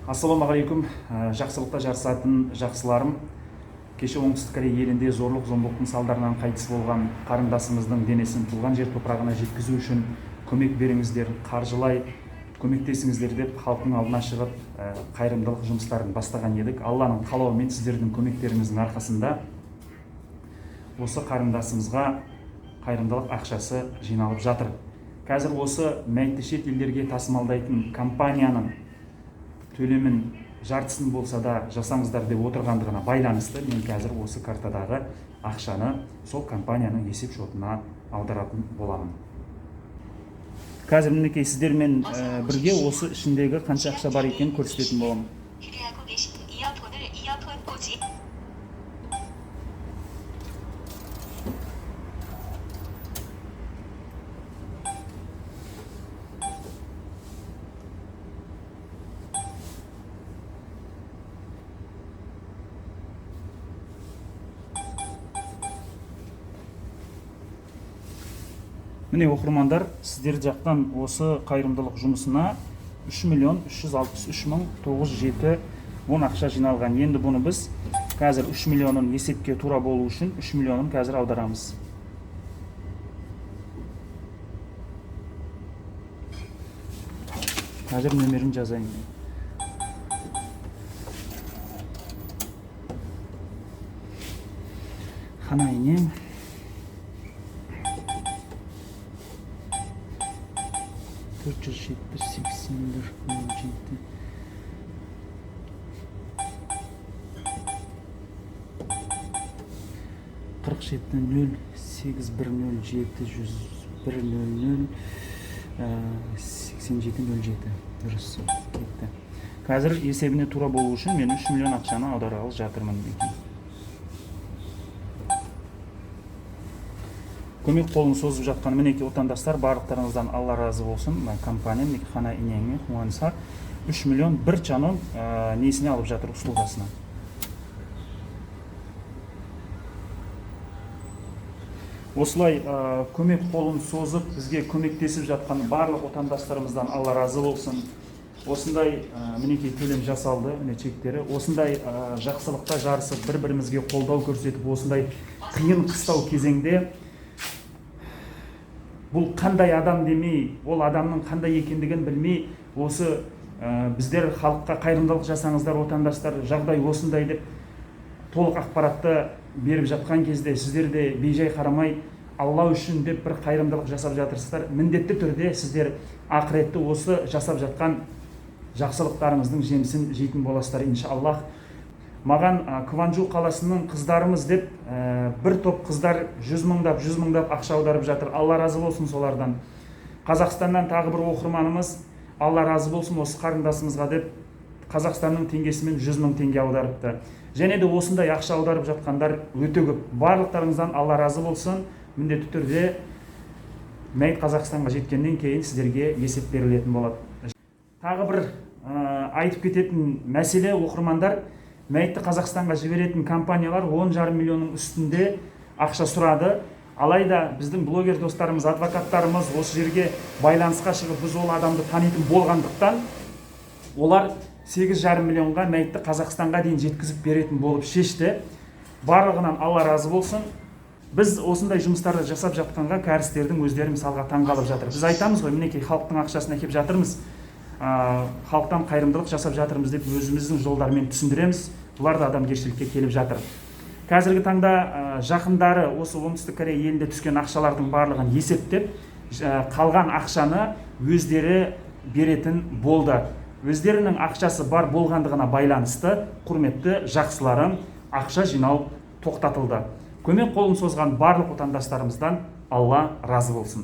Ассалаумағалейкум, жақсылықта жарысатын жақсыларым. Кеше Оңтүстік Корея елінде зорлық-зомбылықтың салдарынан қайтыс болған қарындасымыздың денесін туған жер топырағына жеткізу үшін көмек беріңіздер, қаржылай көмектесіңіздер деп халықтың алдына шығып, қайырымдылық жұмыстарын бастаған едік. Алланың қалауымен сіздердің көмектеріңіздің арқасында осы қарындасымызға қайырымдылық ақшасы жиналып жатыр. Қазір осы мәйітті шет елдерге тасымалдайтын компанияның төлемін жартысын болса да жасаңыздар деп отырғандығына байланысты мен қазір осы картадағы ақшаны сол компанияның есеп шотына аударатын боламын. Қазір мінекей сіздермен бірге осы ішіндегі қанша ақша бар екенін көрсететін боламын. Міне оқырмандар, сіздер жақтан осы қайырымдылық жұмысына 3.363.907 ақша жиналған. Енді бұны біз қазір 3 миллионын есепке тура болу үшін 3 миллионын қазір аударамыз. Қазір нөмерін жазайын. Хана инем. 470-84-07 47-0-7-100-1-87-07 дұрыс кетті. Қазір есебіне тура болу үшін мен 3 миллион ақшаны аударғалы жатырмын. Көмек қолын созып жатқан мінекей отандастар, барлықтарыңыздан Алла разы болсын. Компания мінекей Хана инеңе қуанса 3 миллион 1 чанон несіне алып жатыр, услугасына. Осылай көмек қолын созып бізге көмектесіп жатқан барлық отандастарымыздан Алла разы болсын. Осындай мінекей төлем жасалды, міне чектері. Осындай жақсылықта жарысып, бір-бірімізге қолдау көрсетіп, осындай қиын қыстау кезеңде бұл қандай адам демей, ол адамның қандай екендігін білмей, осы біздер халыққа қайырымдылық жасаңыздар, отандастар, жағдай осындай деп толық ақпаратты беріп жатқан кезде сіздер де бейжай қарамай, Алла үшін деп бір қайырымдылық жасап жатырсыздар. Міндетті түрде сіздер ақыретті осы жасап жатқан жақсылықтарыңыздың жемісін жейтін боласыздар, иншаллах. Маған Кванжу қаласының қыздарымыз деп бір топ қыздар 100 мыңдап ақша аударып жатыр. Алла разы болсын солардан. Қазақстаннан тағы бір оқырманымыз Алла разы болсын осы қарындасымызға деп Қазақстанның теңгесімен 100 мың теңге аударыпты. Және де осындай ақша аударып жатқандар өте көп. Барлықтарыңыздан Алла разы болсын. Міндетті түрде мәйіт Қазақстанға жеткеннен кейін сіздерге есеп берілетін болады. Тағы бір айтып кететін мәселе, оқырмандар, мәйітті Қазақстанға жіберетін компаниялар 10,5 миллионның үстінде ақша сұрады. Алайда біздің блогер достарымыз, адвокаттарымыз осы жерге байланысқа шығып, біз ол адамды танитын болғандықтан, олар 8,5 миллионға мәйітті Қазақстанға дейін жеткізіп беретін болып шешті. Барлығынан Алла разы болсын. Біз осындай жұмыстарды жасап жатқанға кәрістердің өздері мысалға таңғалып жатыр. Біз айтамыз ғой, мінекей халықтың ақшасын әкеп жатырмыз, халықтан қайырымдылық жасап жатырмыз деп өзіміздің жолдармен түсіндіреміз. Бұлар да адамгершілікке келіп жатыр. Қазіргі таңда жақындары осы Оңтүстік Корея елінде түскен ақшалардың барлығын есептеп, қалған ақшаны өздері беретін болды. Өздерінің ақшасы бар болғандығына байланысты, құрметті жақсыларым, ақша жинау тоқтатылды. Көмек қолын созған барлық отандастарымыздан Алла разы болсын.